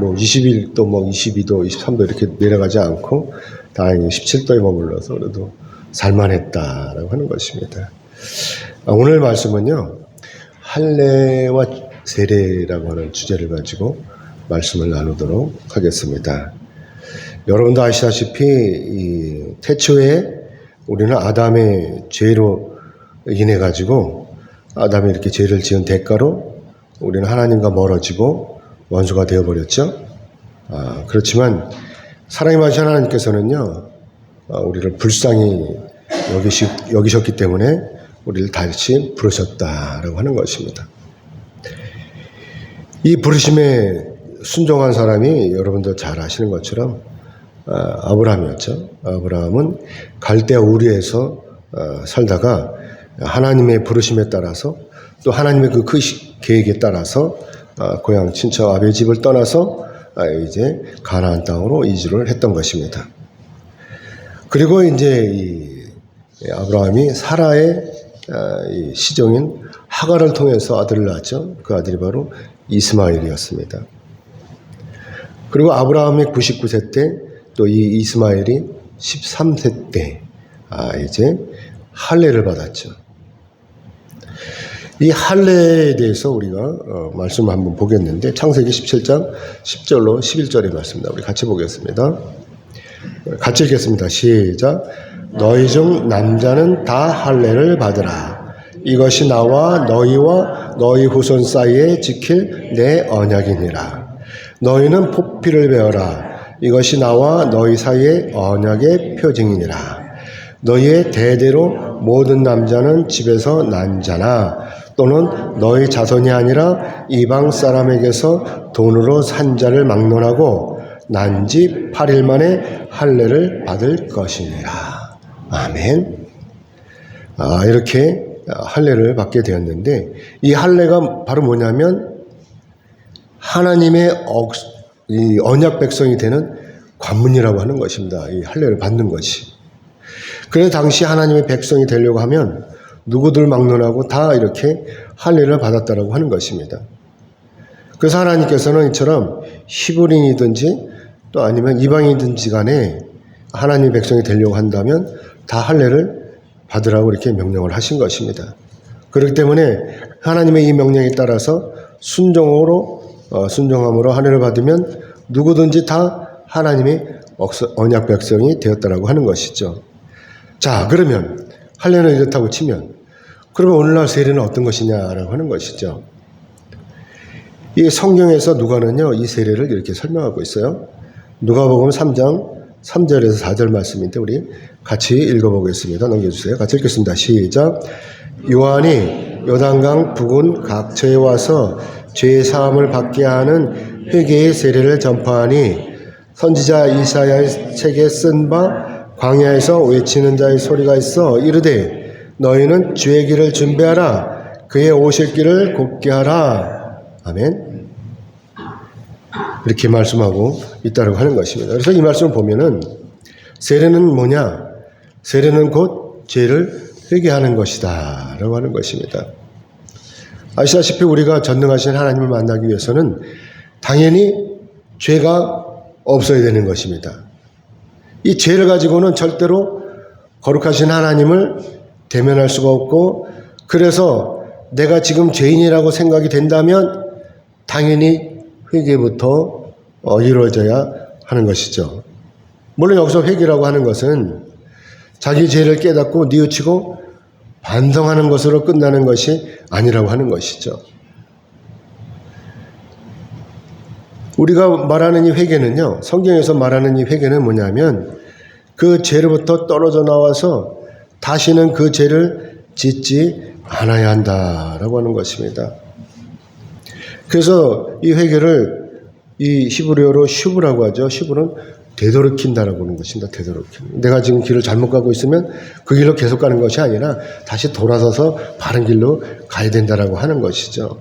뭐 21도, 뭐 22도, 23도 이렇게 내려가지 않고 다행히 17도에 머물러서 그래도 살만했다라고 하는 것입니다. 오늘 말씀은요, 할례와 세례라고 하는 주제를 가지고 말씀을 나누도록 하겠습니다. 여러분도 아시다시피 태초에 우리는 아담의 죄로 인해 가지고 아담이 이렇게 죄를 지은 대가로 우리는 하나님과 멀어지고 원수가 되어버렸죠. 그렇지만 사랑이 많으신 하나님께서는요, 우리를 불쌍히 여기셨기 때문에 우리를 다시 부르셨다라고 하는 것입니다. 이 부르심에 순종한 사람이 여러분도 잘 아시는 것처럼 아브라함이었죠. 아브라함은 갈대아 우르에서 살다가 하나님의 부르심에 따라서 또 하나님의 그 계획에 따라서 고향 친척 아비의 집을 떠나서 이제 가나안 땅으로 이주를 했던 것입니다. 그리고 이제 이 아브라함이 사라의 시종인 하갈을 통해서 아들을 낳았죠. 그 아들이 바로 이스마엘이었습니다. 그리고 아브라함이 99세 때 또 이 이스마엘이 13세 때 이제 할례를 받았죠. 이 할례에 대해서 우리가 말씀을 한번 보겠는데 창세기 17장 10절로 11절의 말씀입니다. 우리 같이 보겠습니다. 같이 읽겠습니다. 시작. 너희 중 남자는 다 할례를 받으라. 이것이 나와 너희와 너희 후손 사이에 지킬 내 언약이니라. 너희는 포피를 베어라. 이것이 나와 너희 사이의 언약의 표징이니라. 너희의 대대로 모든 남자는 집에서 난 자나 또는 너희 자손이 아니라 이방 사람에게서 돈으로 산 자를 막론하고 난 지 8일 만에 할례를 받을 것이니라. 아멘. 이렇게 할례를 받게 되었는데 이 할례가 바로 뭐냐면 하나님의 이 언약 백성이 되는 관문이라고 하는 것입니다. 이 할례를 받는 것이. 그래서 당시 하나님의 백성이 되려고 하면 누구들 막론하고 다 이렇게 할례를 받았다라고 하는 것입니다. 그래서 하나님께서는 이처럼 히브리인이든지 또 아니면 이방인이든지 간에 하나님의 백성이 되려고 한다면 다 할례를 받으라고 이렇게 명령을 하신 것입니다. 그렇기 때문에 하나님의 이 명령에 따라서 순종함으로 할례를 받으면 누구든지 다 하나님의 언약 백성이 되었다라고 하는 것이죠. 자, 그러면 할례는 이렇다고 치면 그러면 오늘날 세례는 어떤 것이냐라고 하는 것이죠. 이 성경에서 누가는요, 이 세례를 이렇게 설명하고 있어요. 누가복음 3장 3절에서 4절 말씀인데 우리 같이 읽어보겠습니다. 넘겨주세요. 같이 읽겠습니다. 시작. 요한이 요단강 북은 각처에 와서 죄 사함을 받게 하는 회개의 세례를 전파하니 선지자 이사야의 책에 쓴 바 광야에서 외치는 자의 소리가 있어 이르되 너희는 주의 길을 준비하라. 그의 오실 길을 곱게 하라. 아멘. 이렇게 말씀하고 있다고 하는 것입니다. 그래서 이 말씀을 보면은 세례는 뭐냐? 세례는 곧 죄를 회개하는 것이다 라고 하는 것입니다. 아시다시피 우리가 전능하신 하나님을 만나기 위해서는 당연히 죄가 없어야 되는 것입니다. 이 죄를 가지고는 절대로 거룩하신 하나님을 대면할 수가 없고, 그래서 내가 지금 죄인이라고 생각이 된다면 당연히 회개부터 이루어져야 하는 것이죠. 물론 여기서 회개라고 하는 것은 자기 죄를 깨닫고 뉘우치고 반성하는 것으로 끝나는 것이 아니라고 하는 것이죠. 우리가 말하는 이 회개는요, 성경에서 말하는 이 회개는 뭐냐면 그 죄로부터 떨어져 나와서 다시는 그 죄를 짓지 않아야 한다라고 하는 것입니다. 그래서 이 회개를 이 히브리어로 슈브라고 하죠. 슈브는 되돌이킨다라고 하는 것입니다. 되돌이킨. 내가 지금 길을 잘못 가고 있으면 그 길로 계속 가는 것이 아니라 다시 돌아서서 바른 길로 가야 된다라고 하는 것이죠.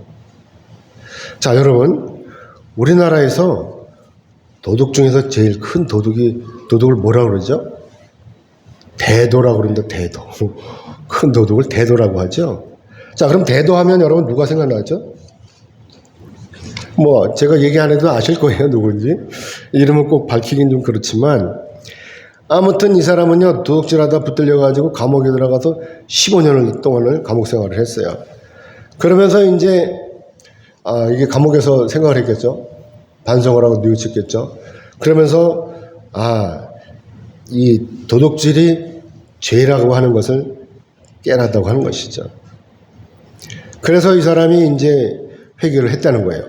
자, 여러분, 우리나라에서 도둑 중에서 제일 큰 도둑을 뭐라고 그러죠? 대도라고 그러는데 대도. 큰 도둑을 대도라고 하죠. 자, 그럼 대도하면 여러분 누가 생각나죠? 뭐 제가 얘기 안 해도 아실 거예요, 누군지. 이름은 꼭 밝히긴 좀 그렇지만 아무튼 이 사람은요, 도둑질하다 붙들려가지고 감옥에 들어가서 15년 동안을 감옥 생활을 했어요. 그러면서 이제 이게 감옥에서 생각을 했겠죠. 반성을 하고 뉘우쳤겠죠. 그러면서 이 도둑질이 죄라고 하는 것을 깨닫다고 하는 것이죠. 그래서 이 사람이 이제 회개를 했다는 거예요.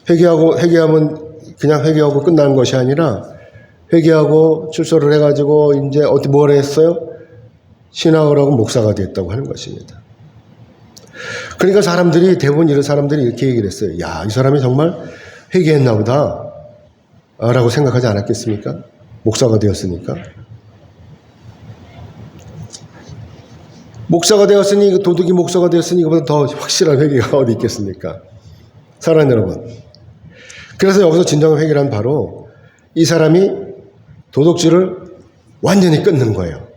회개하면 그냥 회개하고 끝나는 것이 아니라 회개하고 출소를 해가지고 이제 어떻게 뭘 했어요? 신학을 하고 목사가 됐다고 하는 것입니다. 그러니까 대부분 이런 사람들이 이렇게 얘기를 했어요. 야, 이 사람이 정말 회개했나 보다 라고 생각하지 않았겠습니까? 목사가 되었으니까. 목사가 되었으니, 도둑이 목사가 되었으니 이거보다 더 확실한 회개가 어디 있겠습니까? 사랑하는 여러분. 그래서 여기서 진정한 회개란 바로 이 사람이 도둑질을 완전히 끊는 거예요.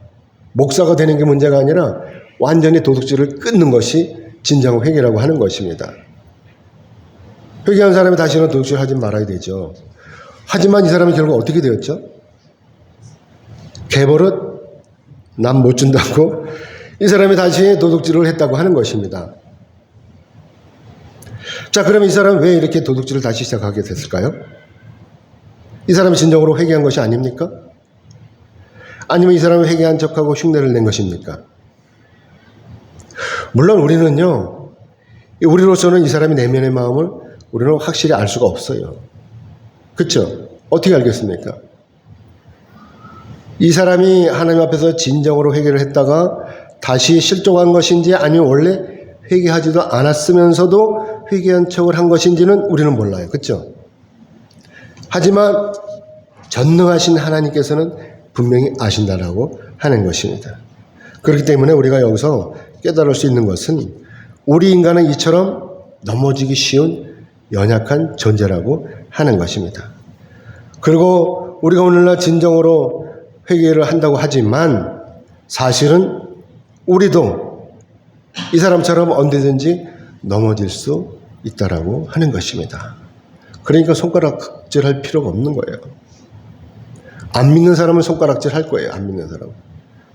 목사가 되는 게 문제가 아니라 완전히 도둑질을 끊는 것이 진정한 회개라고 하는 것입니다. 회개한 사람이 다시는 도둑질을 하지 말아야 되죠. 하지만 이 사람이 결국 어떻게 되었죠? 개버릇 남 못 준다고 이 사람이 다시 도둑질을 했다고 하는 것입니다. 자, 그럼 이 사람은 왜 이렇게 도둑질을 다시 시작하게 됐을까요? 이 사람이 진정으로 회개한 것이 아닙니까? 아니면 이 사람이 회개한 척하고 흉내를 낸 것입니까? 물론 우리로서는 이 사람이 내면의 마음을 우리는 확실히 알 수가 없어요. 그렇죠? 어떻게 알겠습니까? 이 사람이 하나님 앞에서 진정으로 회개를 했다가 다시 실족한 것인지 아니면 원래 회개하지도 않았으면서도 회개한 척을 한 것인지는 우리는 몰라요. 그렇죠? 하지만 전능하신 하나님께서는 분명히 아신다라고 하는 것입니다. 그렇기 때문에 우리가 여기서 깨달을 수 있는 것은 우리 인간은 이처럼 넘어지기 쉬운 연약한 존재라고 하는 것입니다. 그리고 우리가 오늘날 진정으로 회개를 한다고 하지만 사실은 우리도 이 사람처럼 언제든지 넘어질 수 있다라고 하는 것입니다. 그러니까 손가락질 할 필요가 없는 거예요. 안 믿는 사람은 손가락질 할 거예요. 안 믿는 사람은.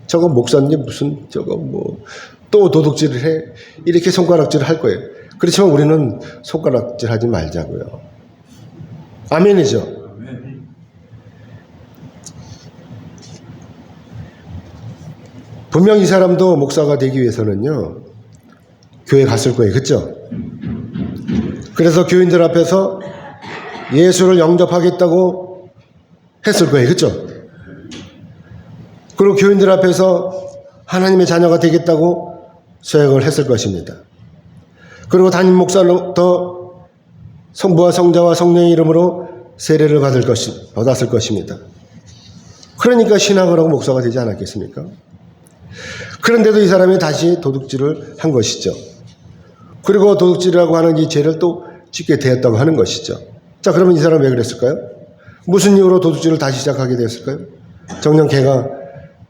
저거 목사님 무슨 또 도둑질을 해. 이렇게 손가락질을 할 거예요. 그렇지만 우리는 손가락질 하지 말자고요. 아멘이죠. 분명 이 사람도 목사가 되기 위해서는요, 교회 갔을 거예요. 그렇죠? 그래서 교인들 앞에서 예수를 영접하겠다고 했을 거예요. 그렇죠? 그리고 교인들 앞에서 하나님의 자녀가 되겠다고 서약을 했을 것입니다. 그리고 목사로부터 성부와 성자와 성령의 이름으로 세례를 받았을 것입니다. 그러니까 신학을 하고 목사가 되지 않았겠습니까? 그런데도 이 사람이 다시 도둑질을 한 것이죠. 그리고 도둑질이라고 하는 이 죄를 또 짓게 되었다고 하는 것이죠. 자, 그러면 이 사람은 왜 그랬을까요? 무슨 이유로 도둑질을 다시 시작하게 되었을까요? 정녕 개가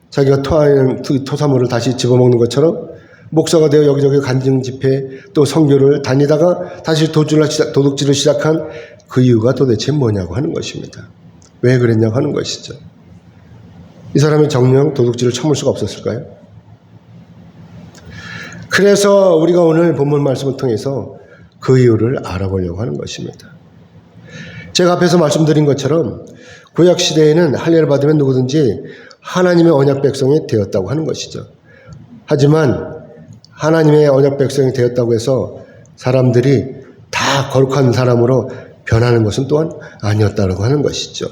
자기가 토하는 토사물을 다시 집어먹는 것처럼 목사가 되어 여기저기 간증 집회 또 선교를 다니다가 다시 도둑질을 시작한 그 이유가 도대체 뭐냐고 하는 것입니다. 왜 그랬냐고 하는 것이죠. 이 사람이 정녕 도둑질을 참을 수가 없었을까요? 그래서 우리가 오늘 본문 말씀을 통해서 그 이유를 알아보려고 하는 것입니다. 제가 앞에서 말씀드린 것처럼 구약 시대에는 할례를 받으면 누구든지 하나님의 언약 백성이 되었다고 하는 것이죠. 하지만 하나님의 언약 백성이 되었다고 해서 사람들이 다 거룩한 사람으로 변하는 것은 또한 아니었다고 하는 것이죠.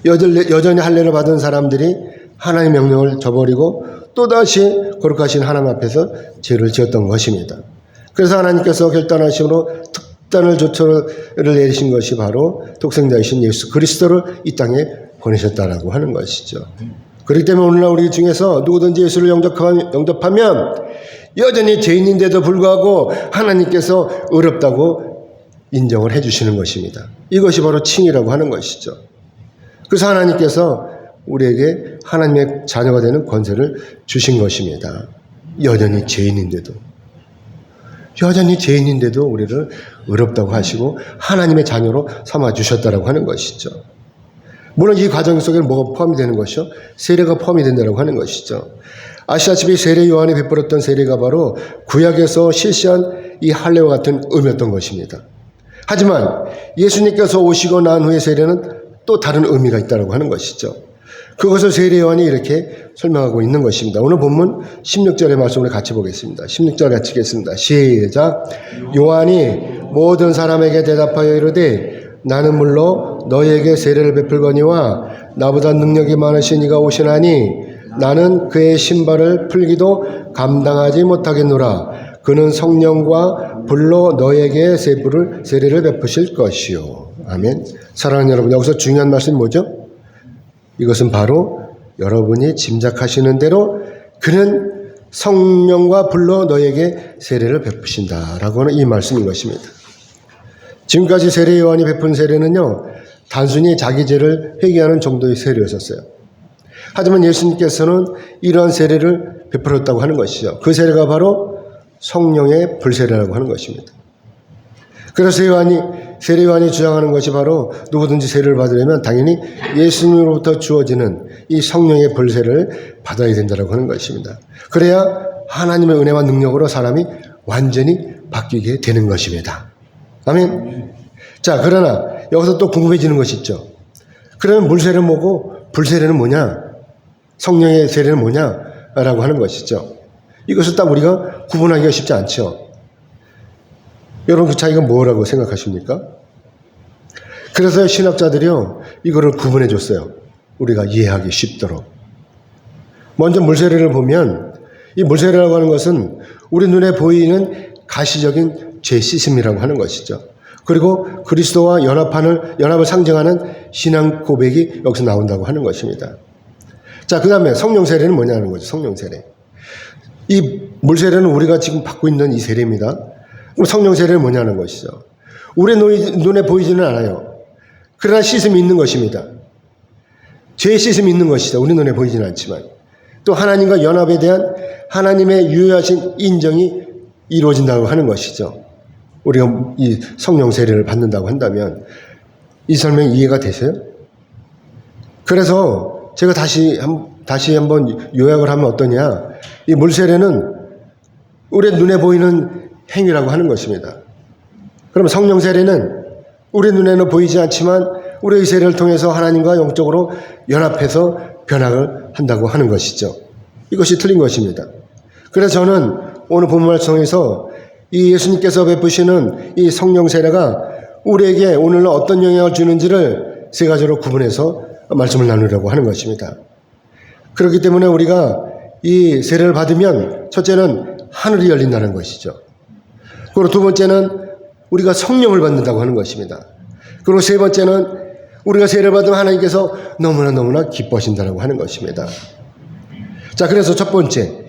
여전히 할례를 받은 사람들이 하나님의 명령을 저버리고 또다시 거룩하신 하나님 앞에서 죄를 지었던 것입니다. 그래서 하나님께서 결단하심으로 특단을 조처를 내리신 것이 바로 독생자이신 예수 그리스도를 이 땅에 보내셨다라고 하는 것이죠. 그렇기 때문에 오늘날 우리 중에서 누구든지 예수를 영접하면 여전히 죄인인데도 불구하고 하나님께서 의롭다고 인정을 해주시는 것입니다. 이것이 바로 칭이라고 하는 것이죠. 그래서 하나님께서 우리에게 하나님의 자녀가 되는 권세를 주신 것입니다. 여전히 죄인인데도. 여전히 죄인인데도 우리를 의롭다고 하시고 하나님의 자녀로 삼아주셨다라고 하는 것이죠. 물론 이 과정 속에 뭐가 포함이 되는 것이죠? 세례가 포함이 된다고 하는 것이죠. 아시다시피 세례 요한이 베풀었던 세례가 바로 구약에서 실시한 이 할례와 같은 의미였던 것입니다. 하지만 예수님께서 오시고 난 후의 세례는 또 다른 의미가 있다고 하는 것이죠. 그것을 세례 요한이 이렇게 설명하고 있는 것입니다. 오늘 본문 16절의 말씀을 같이 보겠습니다. 16절 같이 읽겠습니다. 시작. 요한이 모든 사람에게 대답하여 이르되 나는 물론 너희에게 세례를 베풀거니와 나보다 능력이 많으신 이가 오시나니 나는 그의 신발을 풀기도 감당하지 못하겠노라. 그는 성령과 불로 너희에게 세례를 베푸실 것이요. 아멘. 사랑하는 여러분, 여기서 중요한 말씀이 뭐죠? 이것은 바로 여러분이 짐작하시는 대로 그는 성령과 불로 너희에게 세례를 베푸신다라고 하는 이 말씀인 것입니다. 지금까지 세례 요한이 베푼 세례는요, 단순히 자기 죄를 회개하는 정도의 세례였었어요. 하지만 예수님께서는 이러한 세례를 베풀었다고 하는 것이죠. 그 세례가 바로 성령의 불세례라고 하는 것입니다. 그래서 세례 요한이 주장하는 것이 바로 누구든지 세례를 받으려면 당연히 예수님으로부터 주어지는 이 성령의 불세례를 받아야 된다고 하는 것입니다. 그래야 하나님의 은혜와 능력으로 사람이 완전히 바뀌게 되는 것입니다. 아멘. 자, 그러나 여기서 또 궁금해지는 것이 있죠. 그러면 물세례는 뭐고 불세례는 뭐냐? 성령의 세례는 뭐냐라고 하는 것이죠. 이것을 딱 우리가 구분하기가 쉽지 않죠. 여러분, 그 차이가 뭐라고 생각하십니까? 그래서 신학자들이요, 이거를 구분해 줬어요. 우리가 이해하기 쉽도록. 먼저 물세례를 보면 이 물세례라고 하는 것은 우리 눈에 보이는 가시적인 죄 씻음이라고 하는 것이죠. 그리고 그리스도와 연합을 상징하는 신앙 고백이 여기서 나온다고 하는 것입니다. 자, 그 다음에 성령 세례는 뭐냐는 거죠. 성령 세례. 이 물세례는 우리가 지금 받고 있는 이 세례입니다. 그럼 성령 세례는 뭐냐는 것이죠. 우리 눈에 보이지는 않아요. 그러나 씻음이 있는 것입니다. 죄의 씻음이 있는 것이죠. 우리 눈에 보이지는 않지만. 또 하나님과 연합에 대한 하나님의 유효하신 인정이 이루어진다고 하는 것이죠. 우리가 이 성령 세례를 받는다고 한다면 이 설명이 이해가 되세요? 그래서 제가 다시 한번 요약을 하면 어떠냐. 이 물세례는 우리 눈에 보이는 행위라고 하는 것입니다. 그럼 성령 세례는 우리 눈에는 보이지 않지만 우리의 세례를 통해서 하나님과 영적으로 연합해서 변화를 한다고 하는 것이죠. 이것이 틀린 것입니다. 그래서 저는 오늘 본문 말씀에서 이 예수님께서 베푸시는 이 성령 세례가 우리에게 오늘날 어떤 영향을 주는지를 세 가지로 구분해서 말씀을 나누려고 하는 것입니다. 그렇기 때문에 우리가 이 세례를 받으면 첫째는 하늘이 열린다는 것이죠. 그리고 두 번째는 우리가 성령을 받는다고 하는 것입니다. 그리고 세 번째는 우리가 세례를 받으면 하나님께서 너무나 기뻐하신다고 하는 것입니다. 자, 그래서 첫 번째,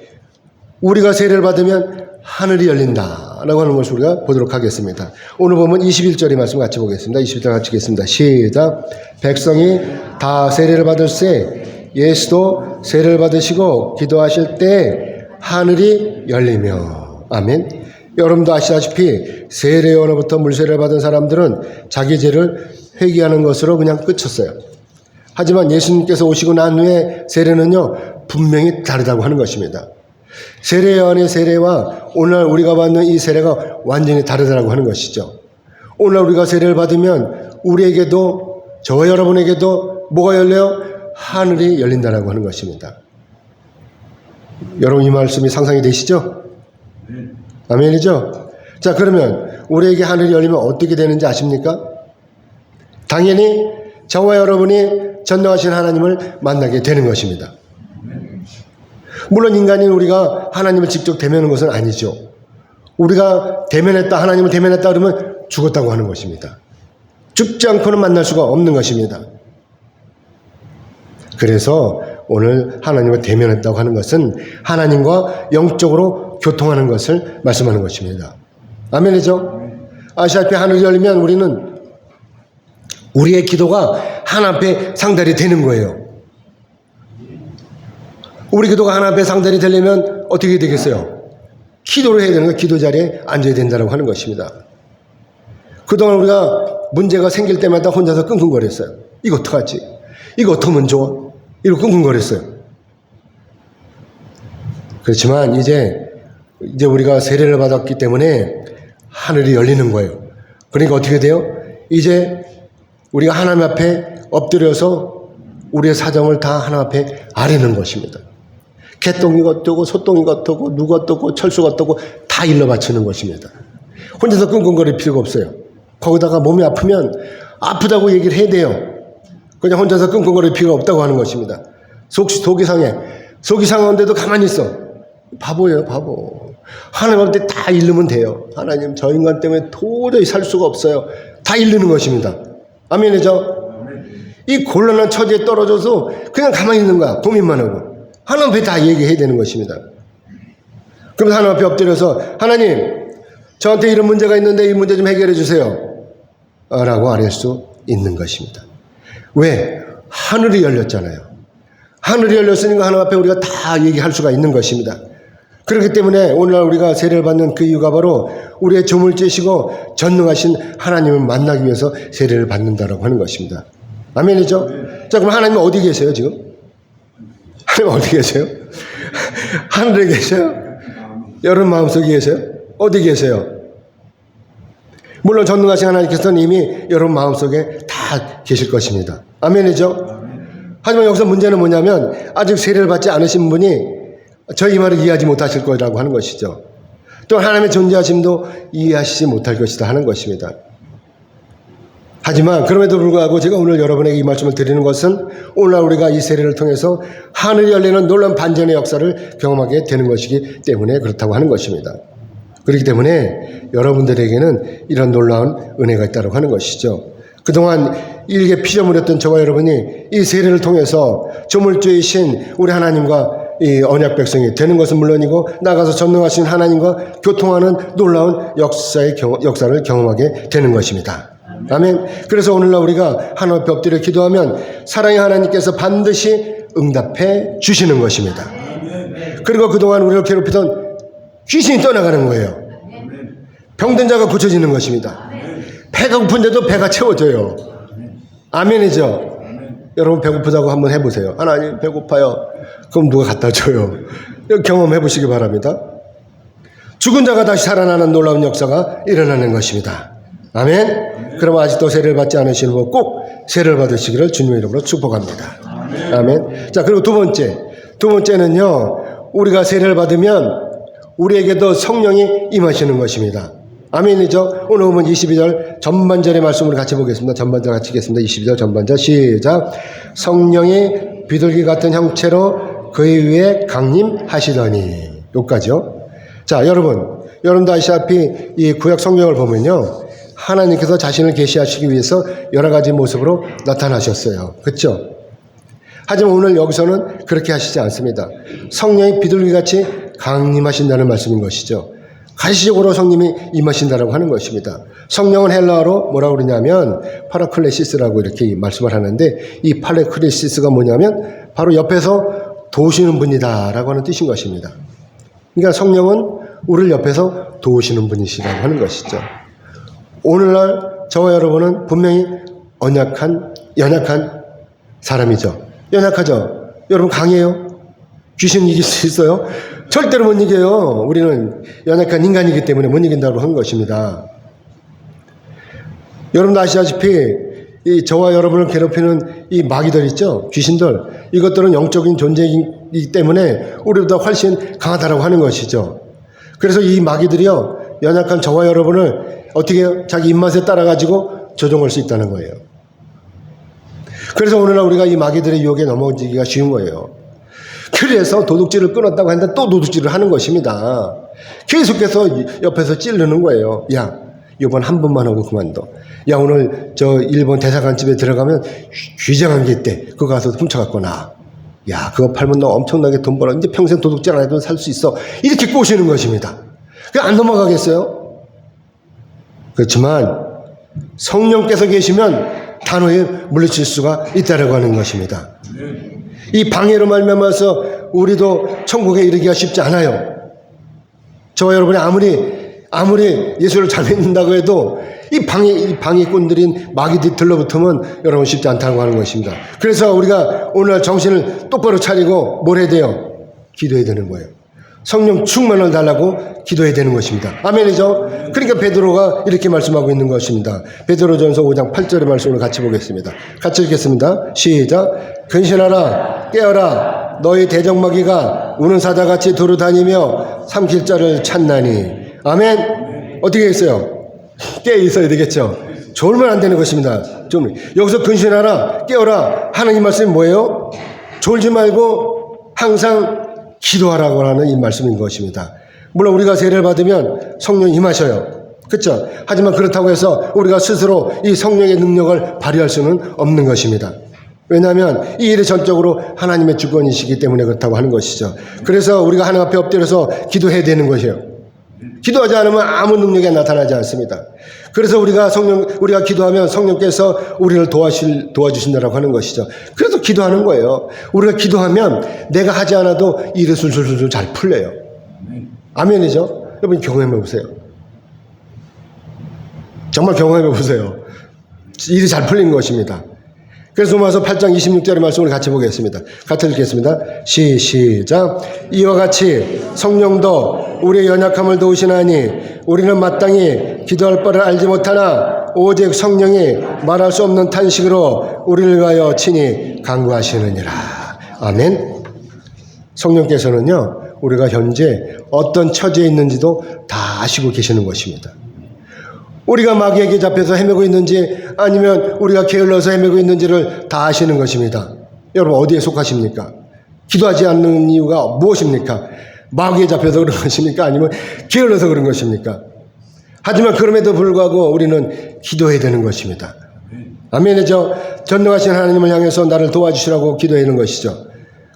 우리가 세례를 받으면 하늘이 열린다라고 하는 것을 우리가 보도록 하겠습니다. 오늘 보면 21절의 말씀 같이 보겠습니다. 21절 같이 읽겠습니다. 시작. 백성이 다 세례를 받을세 예수도 세례를 받으시고 기도하실 때 하늘이 열리며. 아멘. 여러분도 아시다시피 세례 요한으로부터 물세례를 받은 사람들은 자기 죄를 회개하는 것으로 그냥 끝쳤어요. 하지만 예수님께서 오시고 난 후에 세례는요, 분명히 다르다고 하는 것입니다. 세례 요한의 세례와 오늘날 우리가 받는 이 세례가 완전히 다르다고 하는 것이죠. 오늘날 우리가 세례를 받으면 우리에게도, 저와 여러분에게도 뭐가 열려요? 하늘이 열린다라고 하는 것입니다. 여러분, 이 말씀이 상상이 되시죠? 아멘이죠? 자, 그러면 우리에게 하늘이 열리면 어떻게 되는지 아십니까? 당연히 저와 여러분이 전능하신 하나님을 만나게 되는 것입니다. 물론 인간인 우리가 하나님을 직접 대면하는 것은 아니죠. 우리가 대면했다, 하나님을 대면했다 그러면 죽었다고 하는 것입니다. 죽지 않고는 만날 수가 없는 것입니다. 그래서 오늘 하나님을 대면했다고 하는 것은 하나님과 영적으로 교통하는 것을 말씀하는 것입니다. 아멘이죠? 아시다시피 하늘이 열리면 우리는 우리의 기도가 하나님 앞에 상달이 되는 거예요. 우리 기도가 하나님 앞에 상달이 되려면 어떻게 되겠어요? 기도를 해야 되는 거 기도 자리에 앉아야 된다고 하는 것입니다. 그동안 우리가 문제가 생길 때마다 혼자서 끙끙거렸어요. 이거 어떡하지? 이거 어떡하면 좋아? 이러고 끙끙거렸어요. 그렇지만 이제 우리가 세례를 받았기 때문에 하늘이 열리는 거예요. 그러니까 어떻게 돼요? 이제 우리가 하나님 앞에 엎드려서 우리의 사정을 다 하나님 앞에 아뢰는 것입니다. 개똥이 어떠고 소똥이 어떠고 누가 어떠고 철수가 어떠고 다 일러 바치는 것입니다. 혼자서 끙끙거릴 필요가 없어요. 거기다가 몸이 아프면 아프다고 얘기를 해야 돼요. 그냥 혼자서 끙끙거릴 필요가 없다고 하는 것입니다. 속이 상해. 속이 상한데도 가만히 있어. 바보예요, 바보. 하나님 앞에 다 잃으면 돼요. 하나님, 저 인간 때문에 도저히 살 수가 없어요. 다 잃는 것입니다. 아멘이죠? 이 곤란한 처지에 떨어져서 그냥 가만히 있는 거야. 고민만 하고. 하나님 앞에 다 얘기해야 되는 것입니다. 그럼 하나님 앞에 엎드려서 하나님, 저한테 이런 문제가 있는데 이 문제 좀 해결해 주세요. 라고 아뢰 수 있는 것입니다. 왜? 하늘이 열렸잖아요. 하늘이 열렸으니까 하나님 앞에 우리가 다 얘기할 수가 있는 것입니다. 그렇기 때문에 오늘날 우리가 세례를 받는 그 이유가 바로 우리의 조물 째시고 전능하신 하나님을 만나기 위해서 세례를 받는다라고 하는 것입니다. 아멘이죠? 자, 그럼 하나님은 어디 계세요, 지금? 하나님 어디 계세요? 하늘에 계세요? 여러분 마음속에 계세요? 어디 계세요? 물론 전능하신 하나님께서는 이미 여러분 마음속에 다 계실 것입니다. 아멘이죠? 하지만 여기서 문제는 뭐냐면 아직 세례를 받지 않으신 분이 저희 말을 이해하지 못하실 거라고 하는 것이죠. 또 하나님의 존재하심도 이해하시지 못할 것이다 하는 것입니다. 하지만 그럼에도 불구하고 제가 오늘 여러분에게 이 말씀을 드리는 것은 오늘날 우리가 이 세례를 통해서 하늘이 열리는 놀라운 반전의 역사를 경험하게 되는 것이기 때문에 그렇다고 하는 것입니다. 그렇기 때문에 여러분들에게는 이런 놀라운 은혜가 있다고 하는 것이죠. 그동안 일개 피조물이었던 저와 여러분이 이 세례를 통해서 조물주이신 우리 하나님과 이 언약 백성이 되는 것은 물론이고 나가서 전능하신 하나님과 교통하는 놀라운 역사를 경험하게 되는 것입니다. 아멘. 그래서 오늘날 우리가 하나님 앞에 엎드려 기도하면 사랑의 하나님께서 반드시 응답해 주시는 것입니다. 그리고 그동안 우리를 괴롭히던 귀신이 떠나가는 거예요. 병든 자가 고쳐지는 것입니다. 배가 고픈데도 배가 채워져요. 아멘이죠. 여러분 배고프다고 한번 해보세요. 하나님 배고파요. 그럼 누가 갖다 줘요. 경험해 보시기 바랍니다. 죽은 자가 다시 살아나는 놀라운 역사가 일어나는 것입니다. 아멘. 그럼 아직도 세례를 받지 않으시는 분 꼭 세례를 받으시기를 주님의 이름으로 축복합니다. 아멘. 자, 그리고 두 번째는요. 우리가 세례를 받으면 우리에게도 성령이 임하시는 것입니다. 아멘이죠. 오늘 보면 22절 전반절의 말씀을 같이 보겠습니다. 전반절 같이 읽겠습니다. 22절 전반절 시작. 성령이 비둘기 같은 형체로 그의 위에 강림하시더니. 여기까지요. 자, 여러분도 아시다시피 이 구약 성경을 보면요. 하나님께서 자신을 계시하시기 위해서 여러 가지 모습으로 나타나셨어요. 그렇죠? 하지만 오늘 여기서는 그렇게 하시지 않습니다. 성령이 비둘기같이 강림하신다는 말씀인 것이죠. 가시적으로 성령이 임하신다라고 하는 것입니다. 성령은 헬라어로 뭐라고 그러냐면 파라클레시스라고 이렇게 말씀을 하는데 이 파라클레시스가 뭐냐면 바로 옆에서 도우시는 분이다라고 하는 뜻인 것입니다. 그러니까 성령은 우리를 옆에서 도우시는 분이시라고 하는 것이죠. 오늘날 저와 여러분은 분명히 연약한 사람이죠. 연약하죠. 여러분 강해요? 귀신 이길 수 있어요? 절대로 못 이겨요. 우리는 연약한 인간이기 때문에 못 이긴다고 하는 것입니다. 여러분도 아시다시피 이 저와 여러분을 괴롭히는 이 마귀들 있죠? 귀신들. 이것들은 영적인 존재이기 때문에 우리보다 훨씬 강하다고 하는 것이죠. 그래서 이 마귀들이요. 연약한 저와 여러분을 어떻게 해요? 자기 입맛에 따라가지고 조종할 수 있다는 거예요. 그래서 오늘날 우리가 이 마귀들의 유혹에 넘어지기가 쉬운 거예요. 그래서 도둑질을 끊었다고 했는데 또 도둑질을 하는 것입니다. 계속해서 옆에서 찌르는 거예요. 야, 이번 한 번만 하고 그만둬. 야, 오늘 저 일본 대사관 집에 들어가면 귀정한 게 있대. 그거 가서 훔쳐갖고 나. 야, 그거 팔면 너 엄청나게 돈 벌어. 이제 평생 도둑질 안 해도 살 수 있어. 이렇게 꼬시는 것입니다. 그게 안 넘어가겠어요? 그렇지만 성령께서 계시면 단호히 물리칠 수가 있다라고 하는 것입니다. 이 방해로 말미암아서 우리도 천국에 이르기가 쉽지 않아요. 저와 여러분이 아무리 예수를 잘 믿는다고 해도 이 방해꾼들인 마귀들이 들러붙으면 여러분 쉽지 않다고 하는 것입니다. 그래서 우리가 오늘 정신을 똑바로 차리고 뭘 해야 돼요? 기도해야 되는 거예요. 성령 충만을 달라고 기도해야 되는 것입니다. 아멘이죠? 그러니까 베드로가 이렇게 말씀하고 있는 것입니다. 베드로전서 5장 8절의 말씀을 같이 보겠습니다. 같이 읽겠습니다. 시작. 근신하라, 깨어라. 너희 대적마귀가 우는 사자같이 두루다니며 삼킬 자를 찾나니. 아멘. 어떻게 했어요? 깨어 있어야 되겠죠. 졸면 안 되는 것입니다. 좀 여기서 근신하라, 깨어라 하는 이 말씀이 뭐예요? 졸지 말고 항상 기도하라고 하는 이 말씀인 것입니다. 물론 우리가 세례를 받으면 성령이 임하셔요. 그렇죠? 하지만 그렇다고 해서 우리가 스스로 이 성령의 능력을 발휘할 수는 없는 것입니다. 왜냐하면 이 일이 전적으로 하나님의 주권이시기 때문에 그렇다고 하는 것이죠. 그래서 우리가 하나님 앞에 엎드려서 기도해야 되는 것이에요. 기도하지 않으면 아무 능력이 나타나지 않습니다. 그래서 우리가 기도하면 성령께서 우리를 도와주신다라고 하는 것이죠. 그래서 기도하는 거예요. 우리가 기도하면 내가 하지 않아도 일이 술술술 잘 풀려요. 아멘이죠? 여러분 경험해 보세요. 정말 경험해 보세요. 일이 잘 풀린 것입니다. 그래서 로마서 8장 26절의 말씀을 같이 보겠습니다. 같이 읽겠습니다. 시작. 이와 같이 성령도 우리의 연약함을 도우시나니 우리는 마땅히 기도할 바를 알지 못하나 오직 성령이 말할 수 없는 탄식으로 우리를 위하여 친히 간구하시느니라. 아멘. 성령께서는요, 우리가 현재 어떤 처지에 있는지도 다 아시고 계시는 것입니다. 우리가 마귀에게 잡혀서 헤매고 있는지 아니면 우리가 게을러서 헤매고 있는지를 다 아시는 것입니다. 여러분 어디에 속하십니까? 기도하지 않는 이유가 무엇입니까? 마귀에 잡혀서 그런 것입니까? 아니면 게을러서 그런 것입니까? 하지만 그럼에도 불구하고 우리는 기도해야 되는 것입니다. 아멘이죠? 전능하신 하나님을 향해서 나를 도와주시라고 기도하는 것이죠.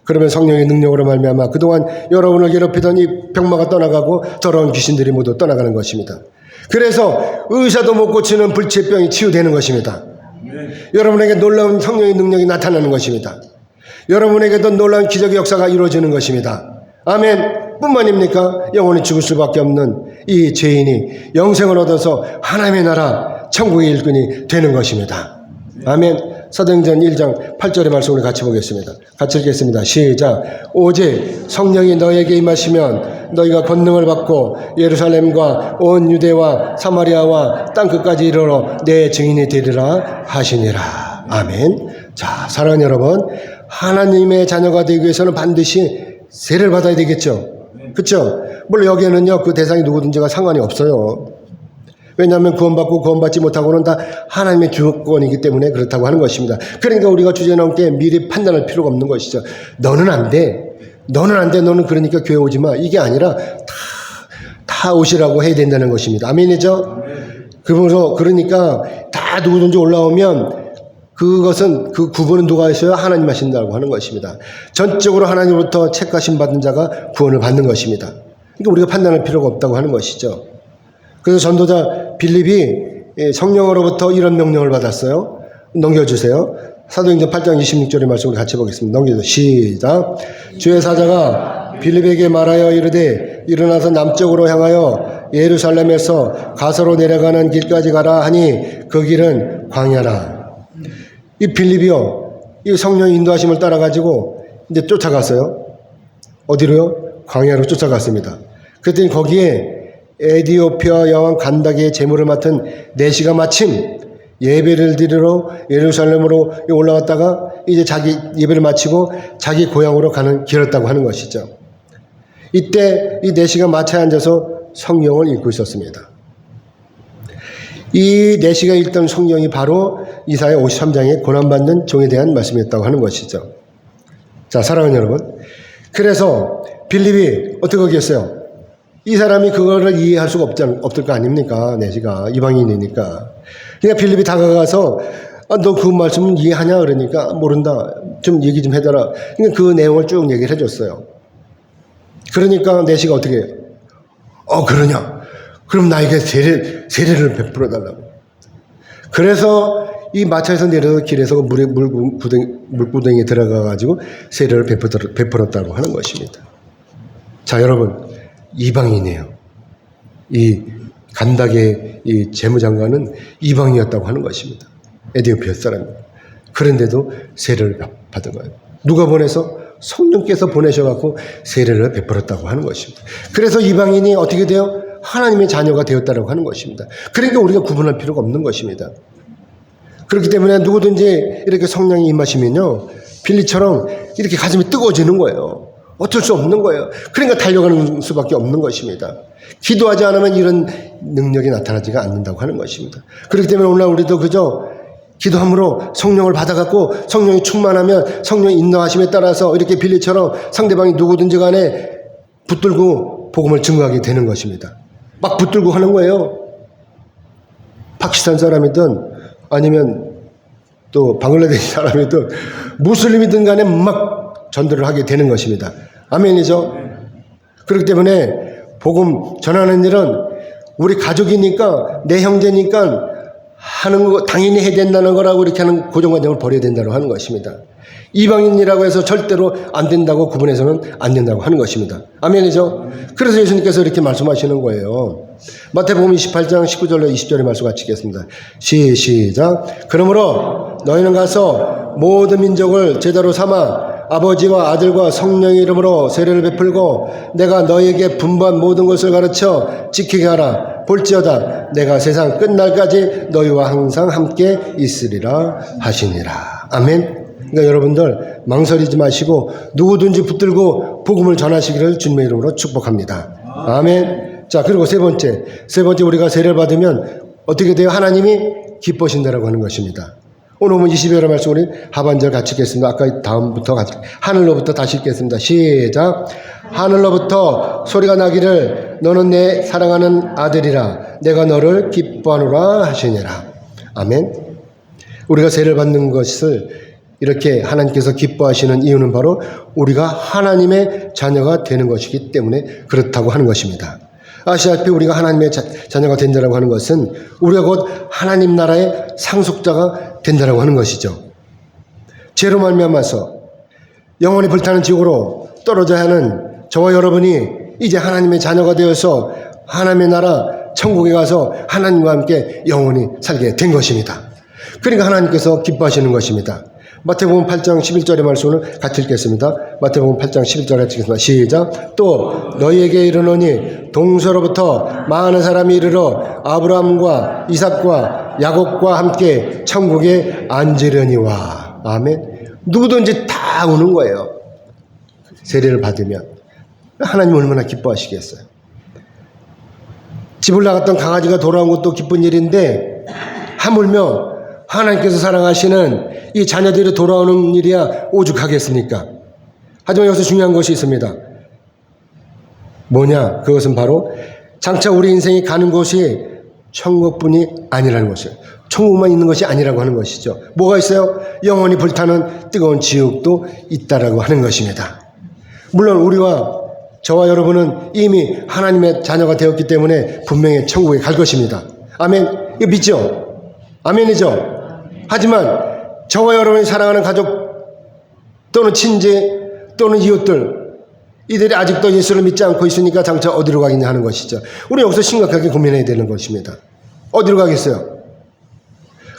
그러면 성령의 능력으로 말미암아 그동안 여러분을 괴롭히던 이 병마가 떠나가고 더러운 귀신들이 모두 떠나가는 것입니다. 그래서 의사도 못 고치는 불치병이 치유되는 것입니다. 여러분에게 놀라운 성령의 능력이 나타나는 것입니다. 여러분에게도 놀라운 기적의 역사가 이루어지는 것입니다. 아멘. 뿐만입니까? 영원히 죽을 수밖에 없는 이 죄인이 영생을 얻어서 하나님의 나라 천국의 일꾼이 되는 것입니다. 아멘. 사도행전 1장 8절의 말씀을 같이 보겠습니다. 같이 읽겠습니다. 시작. 오직 성령이 너에게 임하시면 너희가 권능을 받고 예루살렘과 온 유대와 사마리아와 땅끝까지 이르러 내 증인이 되리라 하시니라. 아멘. 자, 사랑하는 여러분, 하나님의 자녀가 되기 위해서는 반드시 세례를 받아야 되겠죠. 그렇죠? 물론 여기에는요, 그 대상이 누구든지가 상관이 없어요. 왜냐하면 구원받고 구원받지 못하고는 다 하나님의 주권이기 때문에 그렇다고 하는 것입니다. 그러니까 우리가 주제넘게 미리 판단할 필요가 없는 것이죠. 너는 안 돼. 너는 안 돼. 너는 그러니까 교회 오지 마. 이게 아니라 다 오시라고 해야 된다는 것입니다. 아멘이죠? 그러니까 다 누구든지 올라오면 그것은 그 구분은 누가 하셔야 하나님 하신다고 하는 것입니다. 전적으로 하나님으로부터 책가심 받은 자가 구원을 받는 것입니다. 그러니까 우리가 판단할 필요가 없다고 하는 것이죠. 그래서 전도자 빌립이 성령으로부터 이런 명령을 받았어요. 넘겨주세요. 사도행전 8장 26절의 말씀을 같이 보겠습니다. 넘겨주세요. 시작. 주의 사자가 빌립에게 말하여 이르되 일어나서 남쪽으로 향하여 예루살렘에서 가서로 내려가는 길까지 가라 하니 그 길은 광야라. 이 빌립이요, 이 성령의 인도하심을 따라가지고 이제 쫓아갔어요. 어디로요? 광야로 쫓아갔습니다. 그랬더니 거기에 에디오피아 여왕 간다게의 제물을 맡은 내시가 마침 예배를 드리러 예루살렘으로 올라갔다가 이제 자기 예배를 마치고 자기 고향으로 가는 길이었다고 하는 것이죠. 이때 이 내시가 마차에 앉아서 성경을 읽고 있었습니다. 이 내시가 읽던 성경이 바로 이사야 53장의 고난받는 종에 대한 말씀이었다고 하는 것이죠. 자, 사랑하는 여러분, 그래서 빌립이 어떻게 하겠어요? 이 사람이 그거를 이해할 수가 없을 거 아닙니까? 내시가 이방인이니까. 그러니까 빌립이 다가가서 너 그 말씀은 이해하냐? 그러니까 모른다. 좀 얘기 좀 해줘라. 그러니까 그 내용을 쭉 얘기를 해줬어요. 그러니까 내시가 어떻게 해요? 그러냐? 그럼 나에게 세례를 베풀어달라고. 그래서 이 마차에서 내려서 길에서 물구덩이에 들어가가지고 세례를 베풀었다고 하는 것입니다. 자, 여러분. 이방인이에요. 이 간닥의 이 재무장관은 이방이었다고 하는 것입니다. 에디오피아 사람입니다. 그런데도 세례를 받은 거예요. 누가 보내서? 성령께서 보내셔갖고 세례를 베풀었다고 하는 것입니다. 그래서 이방인이 어떻게 돼요? 하나님의 자녀가 되었다고 하는 것입니다. 그러니까 우리가 구분할 필요가 없는 것입니다. 그렇기 때문에 누구든지 이렇게 성령이 임하시면요, 빌리처럼 이렇게 가슴이 뜨거워지는 거예요. 어쩔 수 없는 거예요. 그러니까 달려가는 수밖에 없는 것입니다. 기도하지 않으면 이런 능력이 나타나지가 않는다고 하는 것입니다. 그렇기 때문에 오늘 우리도 그저 기도함으로 성령을 받아갖고 성령이 충만하면 성령의 인도하심에 따라서 이렇게 빌리처럼 상대방이 누구든지 간에 붙들고 복음을 증거하게 되는 것입니다. 막 붙들고 하는 거예요. 파키스탄 사람이든 아니면 또 방글라데시 사람이든 무슬림이든 간에 막 전도를 하게 되는 것입니다. 아멘이죠? 그렇기 때문에 복음 전하는 일은 우리 가족이니까 내 형제니까 하는 거 당연히 해야 된다는 거라고 이렇게 하는 고정관념을 버려야 된다고 하는 것입니다. 이방인이라고 해서 절대로 안 된다고 구분해서는 안 된다고 하는 것입니다. 아멘이죠? 그래서 예수님께서 이렇게 말씀하시는 거예요. 마태복음 28장 19절로 20절의 말씀 같이 읽겠습니다. 시작. 그러므로 너희는 가서 모든 민족을 제자로 삼아 아버지와 아들과 성령의 이름으로 세례를 베풀고 내가 너희에게 분부한 모든 것을 가르쳐 지키게 하라. 볼지어다 내가 세상 끝날까지 너희와 항상 함께 있으리라 하시니라. 아멘. 그러니까 여러분들 망설이지 마시고 누구든지 붙들고 복음을 전하시기를 주님의 이름으로 축복합니다. 아멘. 자, 그리고 세 번째 우리가 세례를 받으면 어떻게 돼요? 하나님이 기뻐하신다라고 하는 것입니다. 오늘 보면 20여의 말씀 우리 하반절 같이 읽겠습니다. 아까 다음부터 같이 하늘로부터 다시 읽겠습니다. 시작. 하늘로부터 소리가 나기를 너는 내 사랑하는 아들이라 내가 너를 기뻐하노라 하시니라. 아멘. 우리가 세례를 받는 것을 이렇게 하나님께서 기뻐하시는 이유는 바로 우리가 하나님의 자녀가 되는 것이기 때문에 그렇다고 하는 것입니다. 아시다시피 우리가 하나님의 자녀가 된다고 하는 것은 우리가 곧 하나님 나라의 상속자가 된다고 하는 것이죠. 죄로 말미암아서 영원히 불타는 지옥으로 떨어져야 하는 저와 여러분이 이제 하나님의 자녀가 되어서 하나님의 나라 천국에 가서 하나님과 함께 영원히 살게 된 것입니다. 그러니까 하나님께서 기뻐하시는 것입니다. 마태복음 8장 11절의 말씀을 같이 읽겠습니다. 마태복음 8장 11절 같이 읽겠습니다. 시작. 또 너희에게 이르노니 동서로부터 많은 사람이 이르러 아브라함과 이삭과 야곱과 함께 천국에 앉으려니와. 아멘. 누구든지 다 오는 거예요. 세례를 받으면. 하나님 얼마나 기뻐하시겠어요. 집을 나갔던 강아지가 돌아온 것도 기쁜 일인데 하물며 하나님께서 사랑하시는 이 자녀들이 돌아오는 일이야 오죽하겠습니까? 하지만 여기서 중요한 것이 있습니다. 뭐냐? 그것은 바로 장차 우리 인생이 가는 곳이 천국뿐이 아니라는 것이에요. 천국만 있는 것이 아니라고 하는 것이죠. 뭐가 있어요? 영원히 불타는 뜨거운 지옥도 있다라고 하는 것입니다. 물론 우리와 저와 여러분은 이미 하나님의 자녀가 되었기 때문에 분명히 천국에 갈 것입니다. 아멘. 이거 믿죠? 아멘이죠? 하지만 저와 여러분이 사랑하는 가족 또는 친지 또는 이웃들 이들이 아직도 예수를 믿지 않고 있으니까 장차 어디로 가겠냐 하는 것이죠. 우리 여기서 심각하게 고민해야 되는 것입니다. 어디로 가겠어요?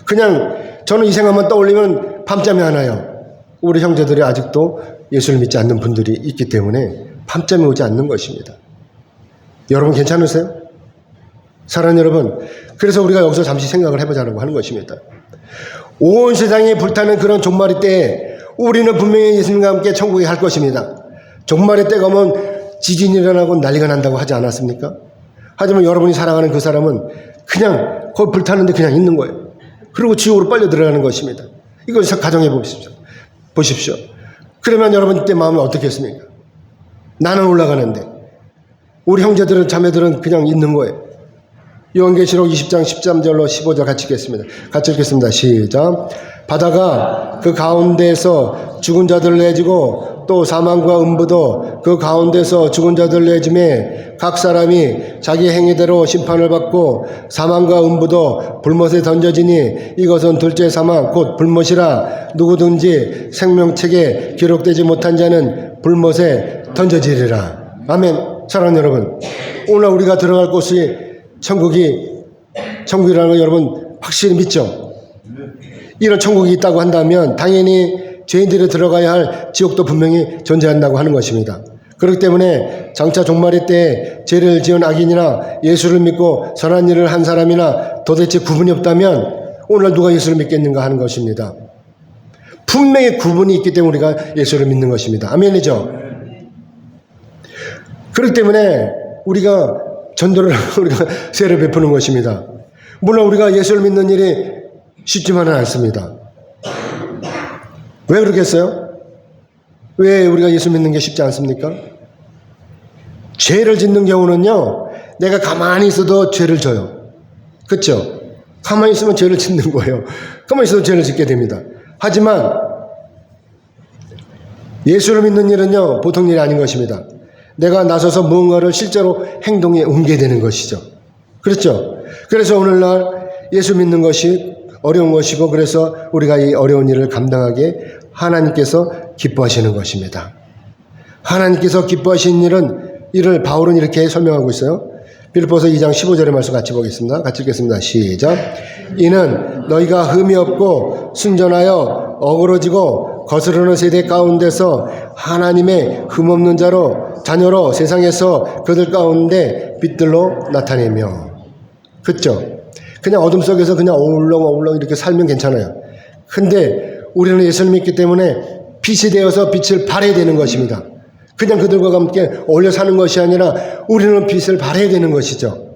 그냥 저는 이 생각만 떠올리면 밤잠이 안 와요. 우리 형제들이 아직도 예수를 믿지 않는 분들이 있기 때문에 밤잠이 오지 않는 것입니다. 여러분 괜찮으세요? 사랑하는 여러분, 그래서 우리가 여기서 잠시 생각을 해보자고 하는 것입니다. 온 세상이 불타는 그런 종말의 때에 우리는 분명히 예수님과 함께 천국에 갈 것입니다. 종말의 때가 오면 지진이 일어나고 난리가 난다고 하지 않았습니까? 하지만 여러분이 사랑하는 그 사람은 그냥 거기 불타는데 그냥 있는 거예요. 그리고 지옥으로 빨려 들어가는 것입니다. 이걸 가정해 보십시오. 그러면 여러분 때 마음이 어떻겠습니까? 나는 올라가는데 우리 형제들은 자매들은 그냥 있는 거예요. 요한계시록 20장 13절로 15절 같이 읽겠습니다. 같이 읽겠습니다. 시작. 바다가 그 가운데에서 죽은 자들을 내주고 또 사망과 음부도 그 가운데서 죽은 자들을 내주매 각 사람이 자기 행위대로 심판을 받고 사망과 음부도 불못에 던져지니 이것은 둘째 사망 곧 불못이라 누구든지 생명책에 기록되지 못한 자는 불못에 던져지리라. 아멘. 사랑하는 여러분, 오늘 우리가 들어갈 곳이 천국이라는 거 여러분 확실히 믿죠? 이런 천국이 있다고 한다면 당연히 죄인들이 들어가야 할 지옥도 분명히 존재한다고 하는 것입니다. 그렇기 때문에 장차 종말의 때에 죄를 지은 악인이나 예수를 믿고 선한 일을 한 사람이나 도대체 구분이 없다면 오늘 누가 예수를 믿겠는가 하는 것입니다. 분명히 구분이 있기 때문에 우리가 예수를 믿는 것입니다. 아멘이죠? 그렇기 때문에 우리가 전도를 우리가 세례를 베푸는 것입니다. 물론 우리가 예수를 믿는 일이 쉽지만은 않습니다. 왜 그러겠어요? 왜 우리가 예수 믿는 게 쉽지 않습니까? 죄를 짓는 경우는요, 내가 가만히 있어도 죄를 져요. 그렇죠? 가만히 있으면 죄를 짓는 거예요. 가만히 있어도 죄를 짓게 됩니다. 하지만 예수를 믿는 일은요, 보통 일이 아닌 것입니다. 내가 나서서 무언가를 실제로 행동에 옮기게 되는 것이죠. 그렇죠? 그래서 오늘날 예수 믿는 것이 어려운 것이고, 그래서 우리가 이 어려운 일을 감당하게 하나님께서 기뻐하시는 것입니다. 하나님께서 기뻐하시는 일을 바울은 이렇게 설명하고 있어요. 빌립보서 2장 15절의 말씀 같이 보겠습니다. 같이 읽겠습니다. 시작. 이는 너희가 흠이 없고 순전하여 어그러지고 거스르는 세대 가운데서 하나님의 흠없는 자녀로 세상에서 그들 가운데 빛들로 나타내며. 그렇죠? 그냥 어둠 속에서 그냥 어울렁 이렇게 살면 괜찮아요. 근데 우리는 예수를 믿기 때문에 빛이 되어서 빛을 발해야 되는 것입니다. 그냥 그들과 함께 어울려 사는 것이 아니라 우리는 빛을 발해야 되는 것이죠.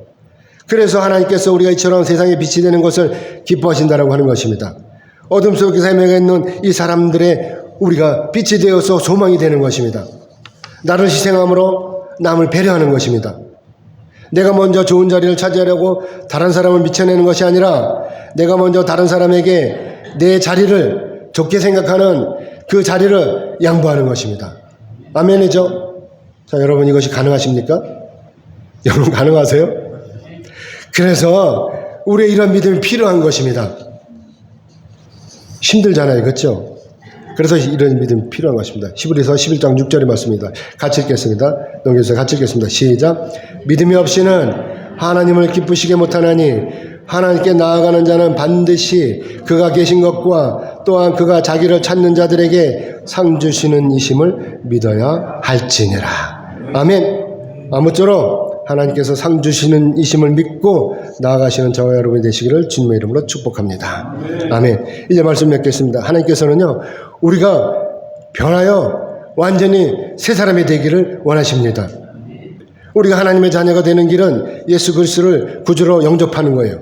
그래서 하나님께서 우리가 이처럼 세상에 빛이 되는 것을 기뻐하신다라고 하는 것입니다. 어둠 속에 살며 있는 이 사람들의 우리가 빛이 되어서 소망이 되는 것입니다. 나를 희생함으로 남을 배려하는 것입니다. 내가 먼저 좋은 자리를 차지하려고 다른 사람을 미쳐내는 것이 아니라 내가 먼저 다른 사람에게 내 자리를 좋게 생각하는 그 자리를 양보하는 것입니다. 아멘이죠? 자, 여러분 이것이 가능하십니까? 여러분 가능하세요? 그래서 우리의 이런 믿음이 필요한 것입니다. 힘들잖아요. 그렇죠? 그래서 이런 믿음이 필요한 것입니다. 히브리서 11장 6절의 말씀입니다. 같이 읽겠습니다. 넘겨주세요. 같이 읽겠습니다. 시작. 믿음이 없이는 하나님을 기쁘시게 못하나니 하나님께 나아가는 자는 반드시 그가 계신 것과 또한 그가 자기를 찾는 자들에게 상 주시는 이심을 믿어야 할지니라. 아멘. 아무쪼록 하나님께서 상 주시는 이심을 믿고 나아가시는 저와 여러분이 되시기를 주님의 이름으로 축복합니다. 아멘. 이제 말씀 맺겠습니다. 하나님께서는요, 우리가 변하여 완전히 새 사람이 되기를 원하십니다. 우리가 하나님의 자녀가 되는 길은 예수 그리스도를 구주로 영접하는 거예요.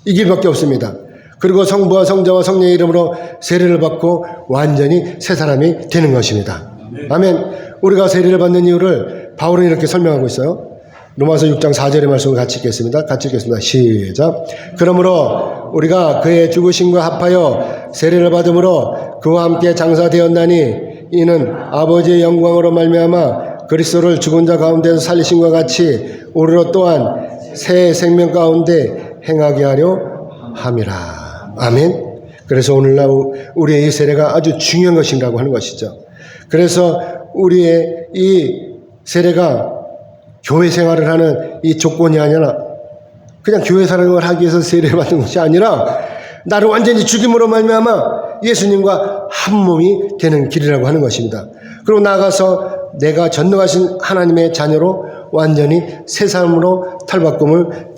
이 길밖에 없습니다. 그리고 성부와 성자와 성령의 이름으로 세례를 받고 완전히 새 사람이 되는 것입니다. 아멘. 우리가 세례를 받는 이유를 바울은 이렇게 설명하고 있어요. 로마서 6장 4절의 말씀을 같이 읽겠습니다. 같이 읽겠습니다. 시작. 그러므로 우리가 그의 죽으심과 합하여 세례를 받음으로 그와 함께 장사되었나니 이는 아버지의 영광으로 말미암아 그리스도를 죽은 자 가운데서 살리심과 같이 우리로 또한 새 생명 가운데 행하게 하려 함이라. 아멘. 그래서 오늘날 우리의 이 세례가 아주 중요한 것이라고 하는 것이죠. 그래서 우리의 이 세례가 교회 생활을 하는 이 조건이 아니라 그냥 교회 생활을 하기 위해서 세례를 받는 것이 아니라 나를 완전히 죽임으로 말미암아 예수님과 한 몸이 되는 길이라고 하는 것입니다. 그리고 나아가서 내가 전능하신 하나님의 자녀로 완전히 새 삶으로 탈바꿈을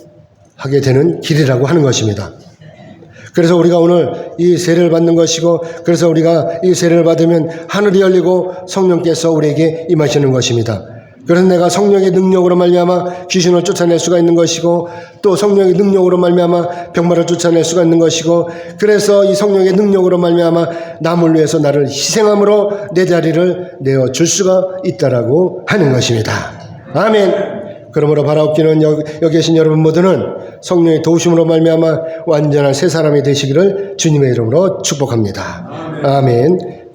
하게 되는 길이라고 하는 것입니다. 그래서 우리가 오늘 이 세례를 받는 것이고, 그래서 우리가 이 세례를 받으면 하늘이 열리고 성령께서 우리에게 임하시는 것입니다. 그래서 내가 성령의 능력으로 말미암아 귀신을 쫓아낼 수가 있는 것이고, 또 성령의 능력으로 말미암아 병마를 쫓아낼 수가 있는 것이고, 그래서 이 성령의 능력으로 말미암아 남을 위해서 나를 희생함으로 내 자리를 내어줄 수가 있다라고 하는 것입니다. 아멘. 그러므로 바라옵기는 여기 계신 여러분 모두는 성령의 도우심으로 말미암아 완전한 새 사람이 되시기를 주님의 이름으로 축복합니다. 아멘.